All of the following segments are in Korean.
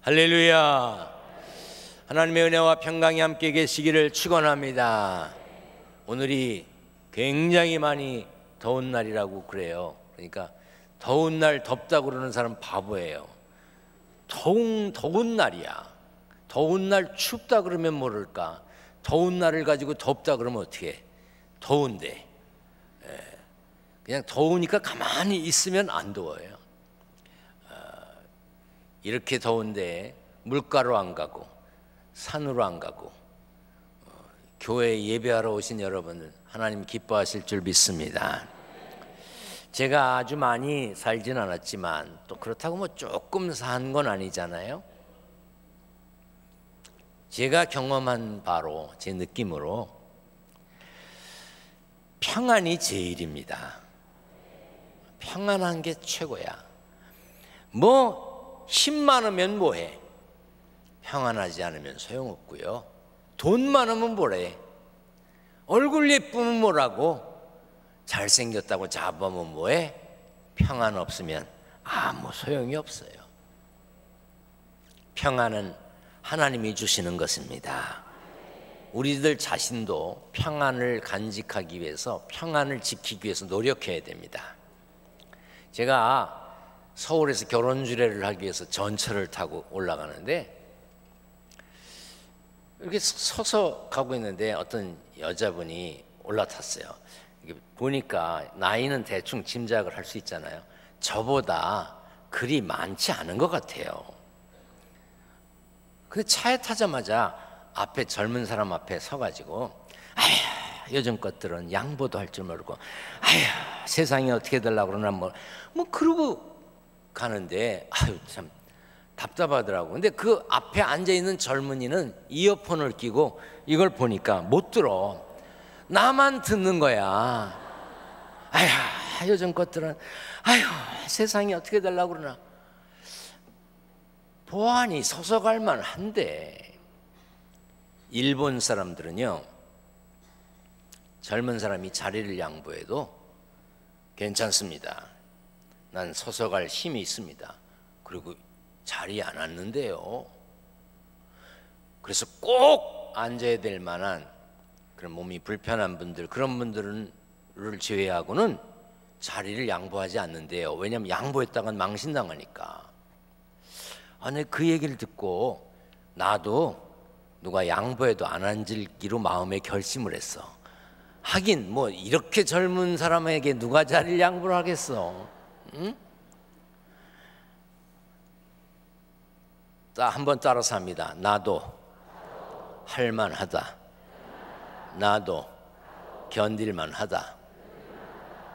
할렐루야. 하나님의 은혜와 평강이 함께 계시기를 축원합니다. 오늘이 굉장히 많이 더운 날이라고 그래요. 그러니까 더운 날 덥다고 그러는 사람 바보예요. 더운 날이야. 더운 날 춥다 그러면 모를까. 더운 날을 가지고 덥다 그러면 어떻게 해? 더운데 그냥 더우니까 가만히 있으면 안 더워요. 이렇게 더운데 물가로 안 가고 산으로 안 가고 교회에 예배하러 오신 여러분은 하나님 기뻐하실 줄 믿습니다. 제가 아주 많이 살진 않았지만 또 그렇다고 뭐 조금 산 건 아니잖아요. 제가 경험한 바로 제 느낌으로 평안이 제일입니다. 평안한 게 최고야. 뭐 힘 많으면 뭐해? 평안하지 않으면 소용없고요. 돈 많으면 뭐래? 얼굴 예쁘면 뭐라고? 잘생겼다고 잡으면 뭐해? 평안 없으면 아무 소용이 없어요. 평안은 하나님이 주시는 것입니다. 우리들 자신도 평안을 간직하기 위해서, 평안을 지키기 위해서 노력해야 됩니다. 제가 서울에서 결혼 주례를 하기 위해서 전철을 타고 올라가는데 이렇게 서서 가고 있는데 어떤 여자분이 올라탔어요. 보니까 나이는 대충 짐작을 할 수 있잖아요. 저보다 그리 많지 않은 것 같아요. 근데 차에 타자마자 앞에 젊은 사람 앞에 서가지고 아휴 요즘 것들은 양보도 할 줄 모르고 아휴 세상이 어떻게 되려고 그러나 뭐 그러고 가는데 아유 참 답답하더라고. 근데 그 앞에 앉아있는 젊은이는 이어폰을 끼고 이걸 보니까 못 들어. 나만 듣는 거야. 아휴 요즘 것들은 아휴 세상이 어떻게 되려고 그러나. 보아하니 서서 갈만 한데 일본 사람들은요 젊은 사람이 자리를 양보해도 괜찮습니다. 난 서서 갈 힘이 있습니다. 그리고 자리에 안 앉는데요. 그래서 꼭 앉아야 될 만한 그런 몸이 불편한 분들, 그런 분들을 제외하고는 자리를 양보하지 않는데요. 왜냐하면 양보했다간 망신당하니까. 아니 그 얘기를 듣고 나도 누가 양보해도 안 앉기로 마음에 결심을 했어. 하긴 뭐 이렇게 젊은 사람에게 누가 자리를 양보를 하겠어. 응? 한번 따라서 합니다. 나도 할만하다. 나도 견딜만하다.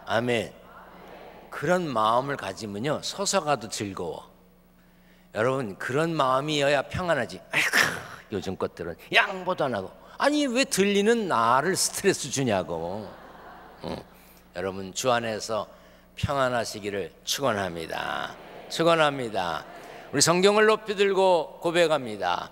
아멘. 그런 마음을 가지면요 서서 가도 즐거워. 여러분 그런 마음이어야 평안하지. 아이고 요즘 것들은 양보도 안 하고. 아니 왜 들리는 나를 스트레스 주냐고. 여러분 주 안에서 평안하시기를 축원합니다. 축원합니다. 우리 성경을 높이 들고 고백합니다.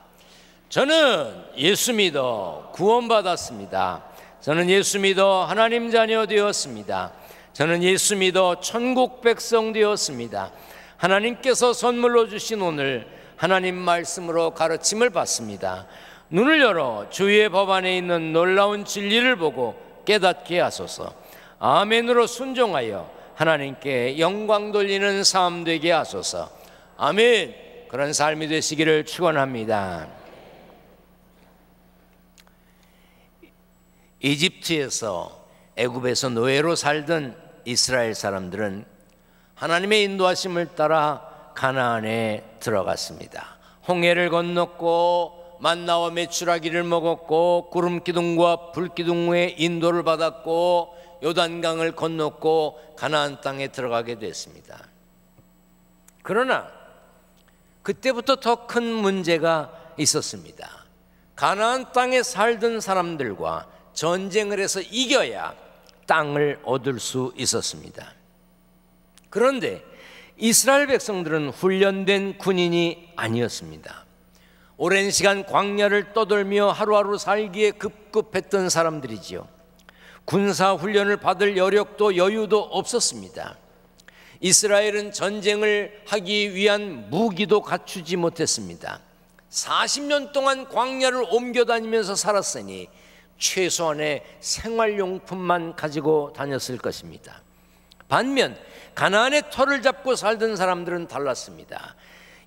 저는 예수 믿어 구원받았습니다. 저는 예수 믿어 하나님 자녀 되었습니다. 저는 예수 믿어 천국 백성 되었습니다. 하나님께서 선물로 주신 오늘 하나님 말씀으로 가르침을 받습니다. 눈을 열어 주의 법 안에 있는 놀라운 진리를 보고 깨닫게 하소서. 아멘으로 순종하여 하나님께 영광 돌리는 삶 되게 하소서. 아멘. 그런 삶이 되시기를 축원합니다. 이집트에서 애굽에서 노예로 살던 이스라엘 사람들은 하나님의 인도하심을 따라 가나안에 들어갔습니다. 홍해를 건넜고 만나와 메추라기를 먹었고 구름 기둥과 불 기둥의 인도를 받았고 요단강을 건넜고 가나안 땅에 들어가게 됐습니다. 그러나 그때부터 더 큰 문제가 있었습니다. 가나안 땅에 살던 사람들과 전쟁을 해서 이겨야 땅을 얻을 수 있었습니다. 그런데 이스라엘 백성들은 훈련된 군인이 아니었습니다. 오랜 시간 광야를 떠돌며 하루하루 살기에 급급했던 사람들이지요. 군사 훈련을 받을 여력도 여유도 없었습니다. 이스라엘은 전쟁을 하기 위한 무기도 갖추지 못했습니다. 40년 동안 광야를 옮겨다니면서 살았으니 최소한의 생활용품만 가지고 다녔을 것입니다. 반면 가나안의 터를 잡고 살던 사람들은 달랐습니다.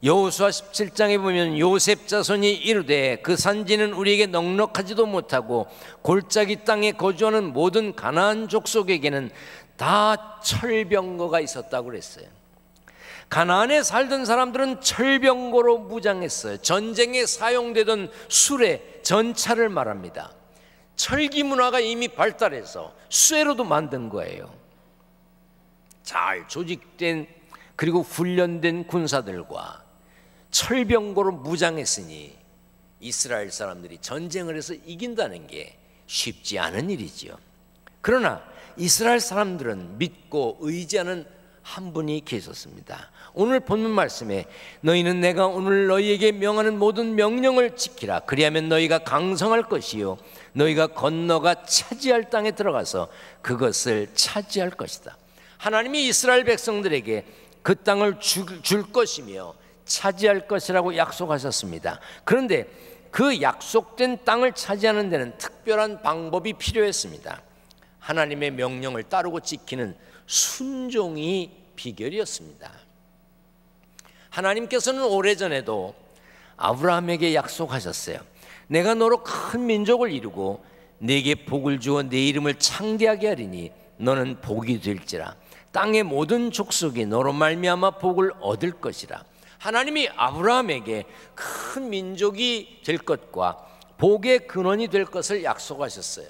여호수아 17장에 보면 요셉 자손이 이르되 그 산지는 우리에게 넉넉하지도 못하고 골짜기 땅에 거주하는 모든 가나안 족속에게는 다 철병거가 있었다고 그랬어요. 가나안에 살던 사람들은 철병거로 무장했어요. 전쟁에 사용되던 수레, 전차를 말합니다. 철기 문화가 이미 발달해서 수레로도 만든 거예요. 잘 조직된 그리고 훈련된 군사들과 철병거로 무장했으니 이스라엘 사람들이 전쟁을 해서 이긴다는 게 쉽지 않은 일이지요. 그러나 이스라엘 사람들은 믿고 의지하는 한 분이 계셨습니다. 오늘 본문 말씀에 너희는 내가 오늘 너희에게 명하는 모든 명령을 지키라. 그리하면 너희가 강성할 것이요 너희가 건너가 차지할 땅에 들어가서 그것을 차지할 것이다. 하나님이 이스라엘 백성들에게 그 땅을 줄 것이며 차지할 것이라고 약속하셨습니다. 그런데 그 약속된 땅을 차지하는 데는 특별한 방법이 필요했습니다. 하나님의 명령을 따르고 지키는 순종이 비결이었습니다. 하나님께서는 오래전에도 아브라함에게 약속하셨어요. 내가 너로 큰 민족을 이루고 네게 복을 주어 네 이름을 창대하게 하리니 너는 복이 될지라. 땅의 모든 족속이 너로 말미암아 복을 얻을 것이라. 하나님이 아브라함에게 큰 민족이 될 것과 복의 근원이 될 것을 약속하셨어요.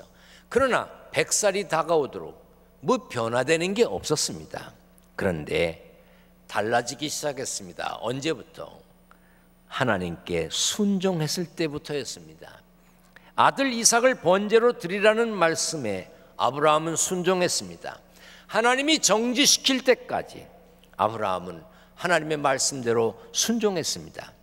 그러나 100살이 다가오도록 뭐 변화되는 게 없었습니다. 그런데 달라지기 시작했습니다. 언제부터? 하나님께 순종했을 때부터였습니다. 아들 이삭을 번제로 드리라는 말씀에 아브라함은 순종했습니다. 하나님이 정지시킬 때까지 아브라함은 하나님의 말씀대로 순종했습니다.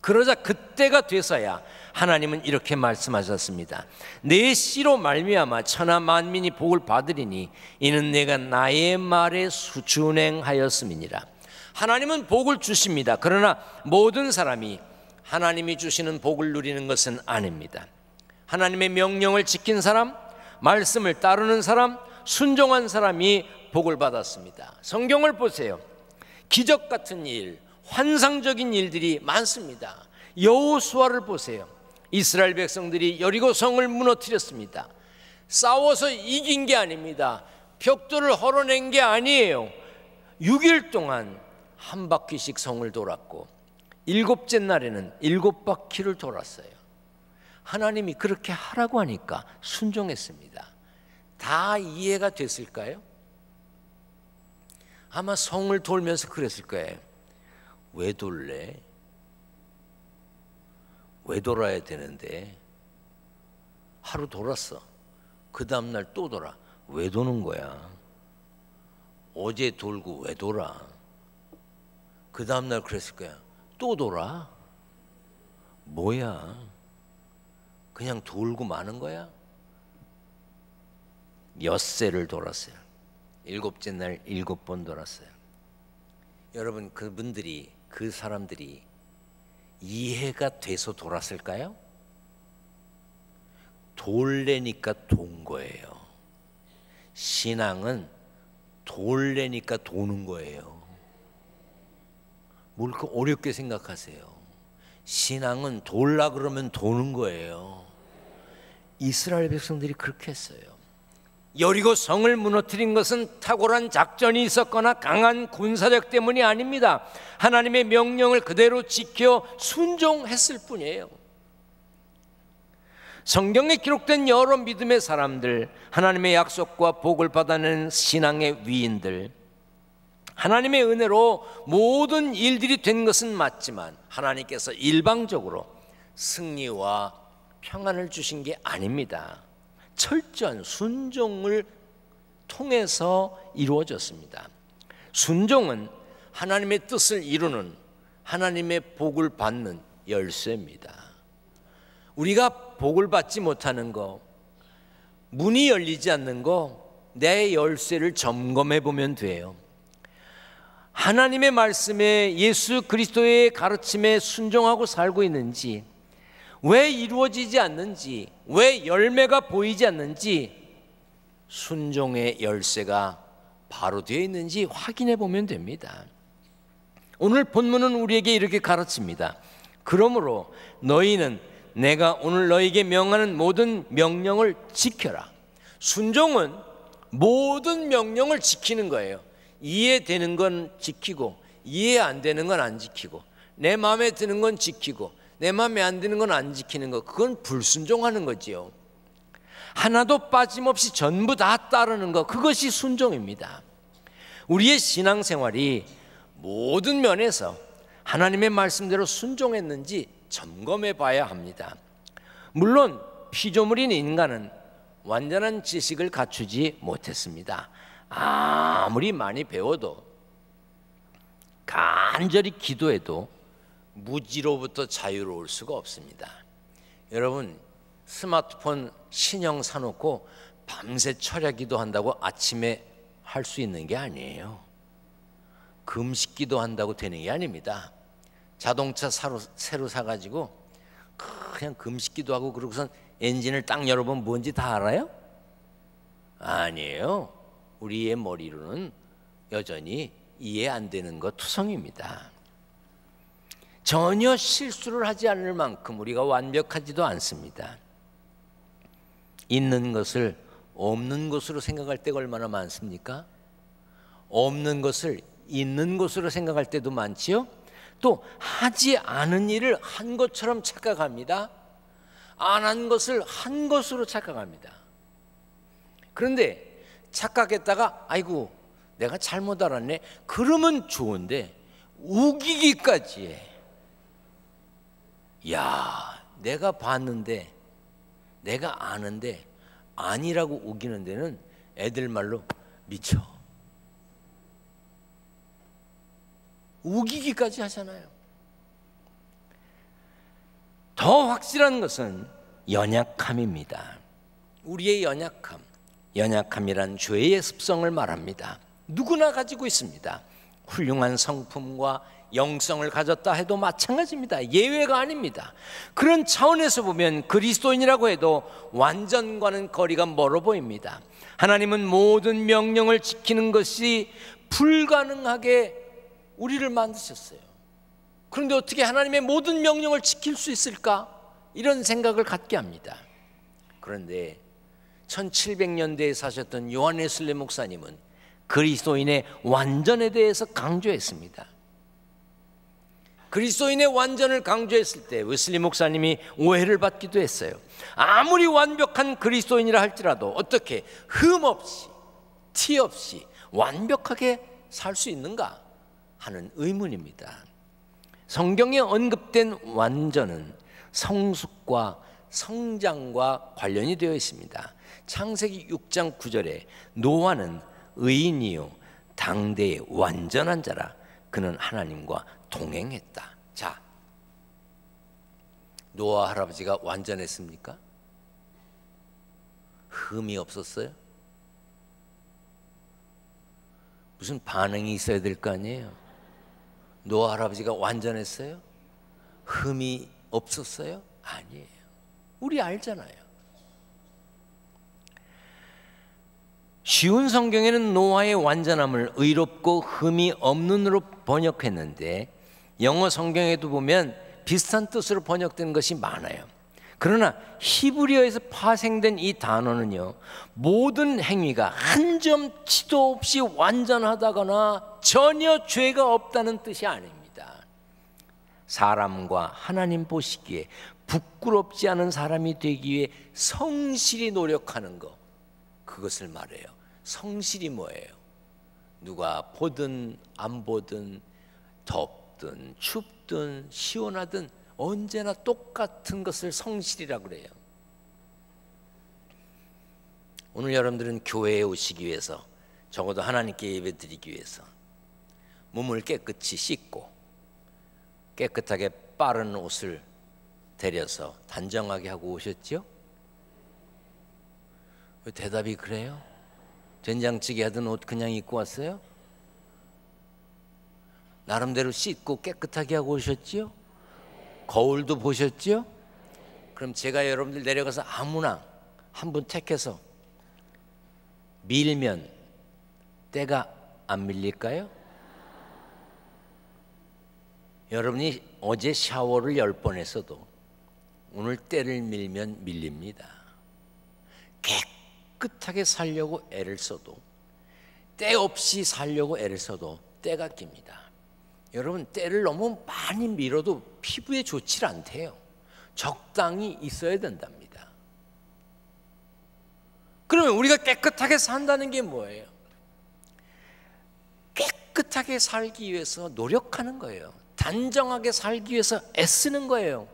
그러자 그때가 돼서야 하나님은 이렇게 말씀하셨습니다. 내 씨로 말미암아 천하 만민이 복을 받으리니 이는 내가 나의 말에 준행하였음이니라. 하나님은 복을 주십니다. 그러나 모든 사람이 하나님이 주시는 복을 누리는 것은 아닙니다. 하나님의 명령을 지킨 사람, 말씀을 따르는 사람, 순종한 사람이 복을 받았습니다. 성경을 보세요. 기적 같은 일, 환상적인 일들이 많습니다. 여호수아를 보세요. 이스라엘 백성들이 여리고 성을 무너뜨렸습니다. 싸워서 이긴 게 아닙니다. 벽돌을 헐어낸 게 아니에요. 6일 동안 한 바퀴씩 성을 돌았고 7째 날에는 7바퀴를 돌았어요. 하나님이 그렇게 하라고 하니까 순종했습니다. 다 이해가 됐을까요? 아마 성을 돌면서 그랬을 거예요. 왜 돌래? 왜 돌아야 되는데? 하루 돌았어. 그 다음날 또 돌아. 왜 도는 거야? 어제 돌고 왜 돌아? 그 다음날 그랬을 거야. 또 돌아? 뭐야? 그냥 돌고 마는 거야? 엿새를 돌았어요. 7째 날 7번 돌았어요. 여러분, 그분들이, 그 사람들이 이해가 돼서 돌았을까요? 돌래니까 돈 거예요. 신앙은 돌래니까 도는 거예요. 뭘 그렇게 어렵게 생각하세요? 신앙은 돌라 그러면 도는 거예요. 이스라엘 백성들이 그렇게 했어요. 여리고 성을 무너뜨린 것은 탁월한 작전이 있었거나 강한 군사력 때문이 아닙니다. 하나님의 명령을 그대로 지켜 순종했을 뿐이에요. 성경에 기록된 여러 믿음의 사람들, 하나님의 약속과 복을 받아내는 신앙의 위인들, 하나님의 은혜로 모든 일들이 된 것은 맞지만 하나님께서 일방적으로 승리와 평안을 주신 게 아닙니다. 철저한 순종을 통해서 이루어졌습니다. 순종은 하나님의 뜻을 이루는, 하나님의 복을 받는 열쇠입니다. 우리가 복을 받지 못하는 거, 문이 열리지 않는 거, 내 열쇠를 점검해 보면 돼요. 하나님의 말씀에 예수 그리스도의 가르침에 순종하고 살고 있는지, 왜 이루어지지 않는지, 왜 열매가 보이지 않는지 순종의 열쇠가 바로 되어 있는지 확인해 보면 됩니다. 오늘 본문은 우리에게 이렇게 가르칩니다. 그러므로 너희는 내가 오늘 너희에게 명하는 모든 명령을 지켜라. 순종은 모든 명령을 지키는 거예요. 이해되는 건 지키고 이해 안 되는 건 안 지키고, 내 마음에 드는 건 지키고 내 마음에 안 드는 건 안 지키는 거, 그건 불순종하는 거지요. 하나도 빠짐없이 전부 다 따르는 것, 그것이 순종입니다. 우리의 신앙생활이 모든 면에서 하나님의 말씀대로 순종했는지 점검해 봐야 합니다. 물론 피조물인 인간은 완전한 지식을 갖추지 못했습니다. 아무리 많이 배워도, 간절히 기도해도 무지로부터 자유로울 수가 없습니다. 여러분, 스마트폰 신형 사놓고 밤새 철야기도 한다고 아침에 할 수 있는 게 아니에요. 금식기도 한다고 되는 게 아닙니다. 자동차 새로 사가지고 그냥 금식기도 하고 그러고선 엔진을 딱 열어보면 뭔지 다 알아요? 아니에요. 우리의 머리로는 여전히 이해 안 되는 것 투성입니다. 전혀 실수를 하지 않을 만큼 우리가 완벽하지도 않습니다. 있는 것을 없는 것으로 생각할 때가 얼마나 많습니까? 없는 것을 있는 것으로 생각할 때도 많지요. 또 하지 않은 일을 한 것처럼 착각합니다. 안 한 것을 한 것으로 착각합니다. 그런데 착각했다가 아이고 내가 잘못 알았네, 그러면 좋은데 우기기까지 해. 야, 내가 봤는데 내가 아는데 아니라고 우기는 데는 애들 말로 미쳐. 우기기까지 하잖아요. 더 확실한 것은 연약함입니다. 우리의 연약함이란 죄의 습성을 말합니다. 누구나 가지고 있습니다. 훌륭한 성품과 영성을 가졌다 해도 마찬가지입니다. 예외가 아닙니다. 그런 차원에서 보면 그리스도인이라고 해도 완전과는 거리가 멀어 보입니다. 하나님은 모든 명령을 지키는 것이 불가능하게 우리를 만드셨어요. 그런데 어떻게 하나님의 모든 명령을 지킬 수 있을까? 이런 생각을 갖게 합니다. 그런데 1700년대에 사셨던 요한 웨슬리 목사님은 그리스도인의 완전에 대해서 강조했습니다. 그리스도인의 완전을 강조했을 때 웨슬리 목사님이 오해를 받기도 했어요. 아무리 완벽한 그리스도인이라 할지라도 어떻게 흠 없이 티 없이 완벽하게 살 수 있는가 하는 의문입니다. 성경에 언급된 완전은 성숙과 성장과 관련이 되어 있습니다. 창세기 6장 9절에 노아는 의인이요 당대의 완전한 자라, 그는 하나님과 동행했다. 자, 노아 할아버지가 완전했습니까? 흠이 없었어요? 무슨 반응이 있어야 될 거 아니에요? 노아 할아버지가 완전했어요? 흠이 없었어요? 아니에요. 우리 알잖아요. 쉬운 성경에는 노아의 완전함을 의롭고 흠이 없는으로 번역했는데 영어 성경에도 보면 비슷한 뜻으로 번역된 것이 많아요. 그러나 히브리어에서 파생된 이 단어는요, 모든 행위가 한 점 티도 없이 완전하다거나 전혀 죄가 없다는 뜻이 아닙니다. 사람과 하나님 보시기에 부끄럽지 않은 사람이 되기 위해 성실히 노력하는 것, 그것을 말해요. 성실이 뭐예요? 누가 보든 안 보든 덥든 춥든 시원하든 언제나 똑같은 것을 성실이라고 그래요. 오늘 여러분들은 교회에 오시기 위해서, 적어도 하나님께 예배드리기 위해서 몸을 깨끗이 씻고 깨끗하게 빠른 옷을 데려서 단정하게 하고 오셨죠? 왜 대답이 그래요? 된장찌개 하던 옷 그냥 입고 왔어요? 나름대로 씻고 깨끗하게 하고 오셨지요? 거울도 보셨지요? 그럼 제가 여러분들 내려가서 아무나 한 분 택해서 밀면 때가 안 밀릴까요? 여러분이 어제 샤워를 10번 했어도 오늘 때를 밀면 밀립니다. 깨끗하게 살려고 애를 써도, 때 없이 살려고 애를 써도 때가 낍니다. 여러분, 때를 너무 많이 밀어도 피부에 좋지 않대요. 적당히 있어야 된답니다. 그러면 우리가 깨끗하게 산다는 게 뭐예요? 깨끗하게 살기 위해서 노력하는 거예요. 단정하게 살기 위해서 애쓰는 거예요.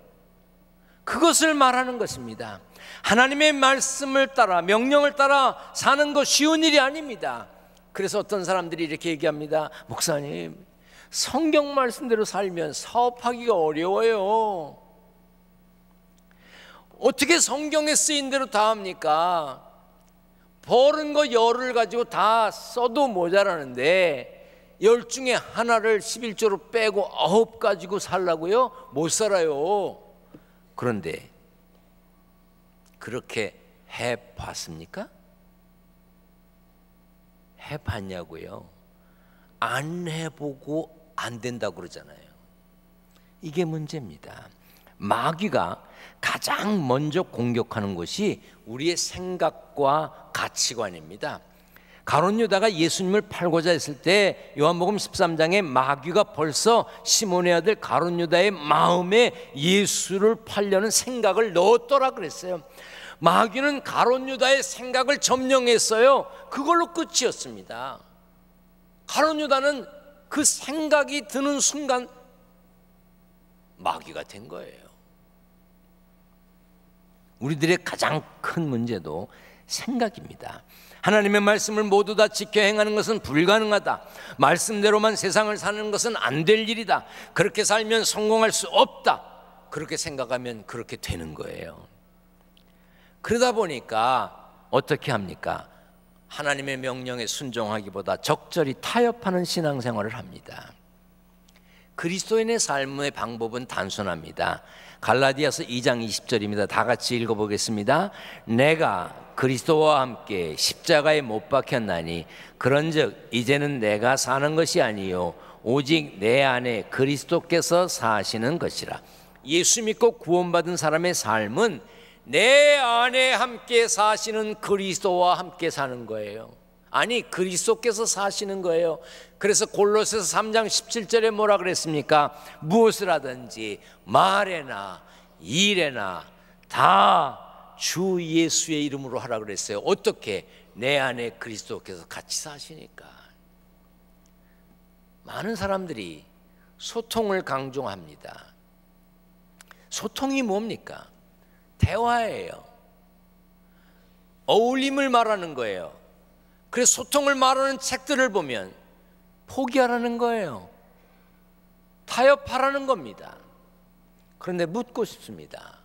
그것을 말하는 것입니다. 하나님의 말씀을 따라, 명령을 따라 사는 거 쉬운 일이 아닙니다. 그래서 어떤 사람들이 이렇게 얘기합니다. 목사님, 성경 말씀대로 살면 사업하기가 어려워요. 어떻게 성경에 쓰인 대로 다 합니까? 버는 거 열을 가지고 다 써도 모자라는데 10 중에 하나를 11조로 빼고 9 가지고 살라고요? 못 살아요. 그런데 그렇게 해봤습니까? 해봤냐고요? 안 해보고 안 된다고 그러잖아요. 이게 문제입니다. 마귀가 가장 먼저 공격하는 것이 우리의 생각과 가치관입니다. 가룟 유다가 예수님을 팔고자 했을 때 요한복음 13장에 마귀가 벌써 시몬의 아들 가룟 유다의 마음에 예수를 팔려는 생각을 넣었더라 그랬어요. 마귀는 가룟 유다의 생각을 점령했어요. 그걸로 끝이었습니다. 가룟 유다는 그 생각이 드는 순간 마귀가 된 거예요. 우리들의 가장 큰 문제도 생각입니다. 하나님의 말씀을 모두 다 지켜 행하는 것은 불가능하다. 말씀대로만 세상을 사는 것은 안 될 일이다. 그렇게 살면 성공할 수 없다. 그렇게 생각하면 그렇게 되는 거예요. 그러다 보니까 어떻게 합니까? 하나님의 명령에 순종하기보다 적절히 타협하는 신앙생활을 합니다. 그리스도인의 삶의 방법은 단순합니다. 갈라디아서 2장 20절입니다. 다 같이 읽어보겠습니다. 내가 그리스도와 함께 십자가에 못 박혔나니 그런즉 이제는 내가 사는 것이 아니요 오직 내 안에 그리스도께서 사시는 것이라. 예수 믿고 구원받은 사람의 삶은 내 안에 함께 사시는 그리스도와 함께 사는 거예요. 아니, 그리스도께서 사시는 거예요. 그래서 골로새서 3장 17절에 뭐라 그랬습니까? 무엇을 하든지 말에나 일에나 다 주 예수의 이름으로 하라 그랬어요. 어떻게? 내 안에 그리스도께서 같이 사시니까. 많은 사람들이 소통을 강조합니다. 소통이 뭡니까? 대화예요. 어울림을 말하는 거예요. 그래서 소통을 말하는 책들을 보면 포기하라는 거예요. 타협하라는 겁니다. 그런데 묻고 싶습니다.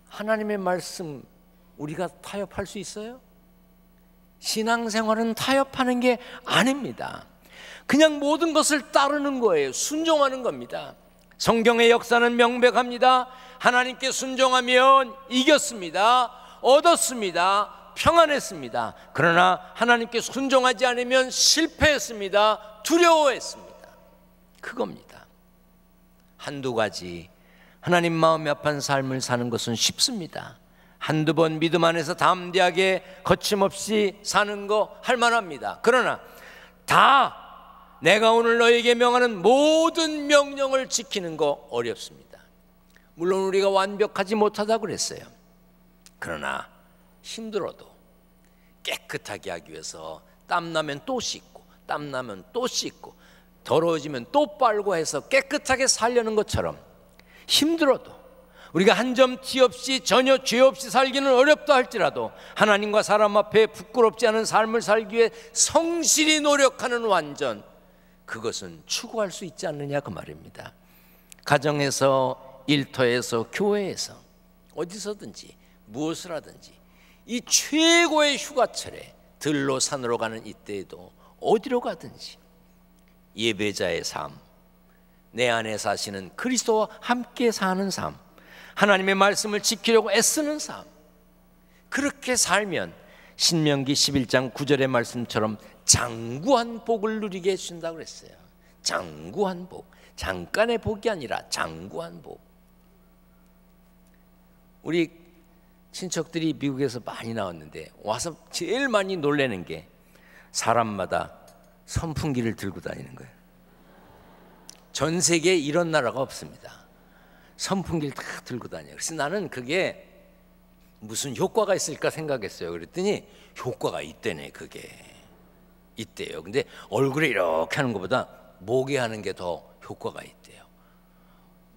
하나님의 말씀 우리가 타협할 수 있어요? 신앙생활은 타협하는 게 아닙니다. 그냥 모든 것을 따르는 거예요. 순종하는 겁니다. 성경의 역사는 명백합니다. 하나님께 순종하면 이겼습니다. 얻었습니다. 평안했습니다. 그러나 하나님께 순종하지 않으면 실패했습니다. 두려워했습니다. 그겁니다. 한두 가지 하나님 마음이 아픈 삶을 사는 것은 쉽습니다. 한두 번 믿음 안에서 담대하게 거침없이 사는 거 할만합니다. 그러나 다 내가 오늘 너에게 명하는 모든 명령을 지키는 거 어렵습니다. 물론 우리가 완벽하지 못하다고 그랬어요. 그러나 힘들어도 깨끗하게 하기 위해서 땀나면 또 씻고 땀나면 또 씻고 더러워지면 또 빨고 해서 깨끗하게 살려는 것처럼 힘들어도 우리가 한 점 티 없이 전혀 죄 없이 살기는 어렵다 할지라도 하나님과 사람 앞에 부끄럽지 않은 삶을 살기 위해 성실히 노력하는 완전, 그것은 추구할 수 있지 않느냐 그 말입니다. 가정에서, 일터에서, 교회에서 어디서든지 무엇을 하든지 이 최고의 휴가철에 들로 산으로 가는 이때에도 어디로 가든지 예배자의 삶, 내 안에 사시는 그리스도와 함께 사는 삶, 하나님의 말씀을 지키려고 애쓰는 삶, 그렇게 살면 신명기 11장 9절의 말씀처럼 장구한 복을 누리게 해준다고 그랬어요. 장구한 복, 잠깐의 복이 아니라 장구한 복. 우리 친척들이 미국에서 많이 나왔는데 와서 제일 많이 놀라는 게 사람마다 선풍기를 들고 다니는 거예요. 전 세계에 이런 나라가 없습니다. 선풍기를 다 들고 다녀요. 그래서 나는 그게 무슨 효과가 있을까 생각했어요. 그랬더니 효과가 있대네. 그게 있대요. 근데 얼굴에 이렇게 하는 것보다 목에 하는 게 더 효과가 있대요.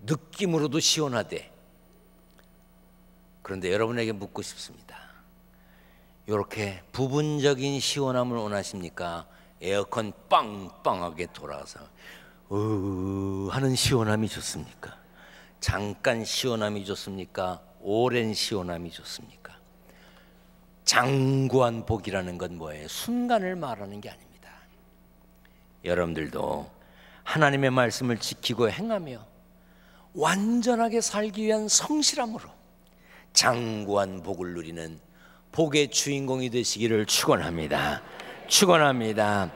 느낌으로도 시원하대. 그런데 여러분에게 묻고 싶습니다. 이렇게 부분적인 시원함을 원하십니까? 에어컨 빵빵하게 돌아서 하는 시원함이 좋습니까? 잠깐 시원함이 좋습니까? 오랜 시원함이 좋습니까? 장구한 복이라는 건 뭐예요? 순간을 말하는 게 아닙니다. 여러분들도 하나님의 말씀을 지키고 행하며 완전하게 살기 위한 성실함으로 장구한 복을 누리는 복의 주인공이 되시기를 축원합니다. 축원합니다.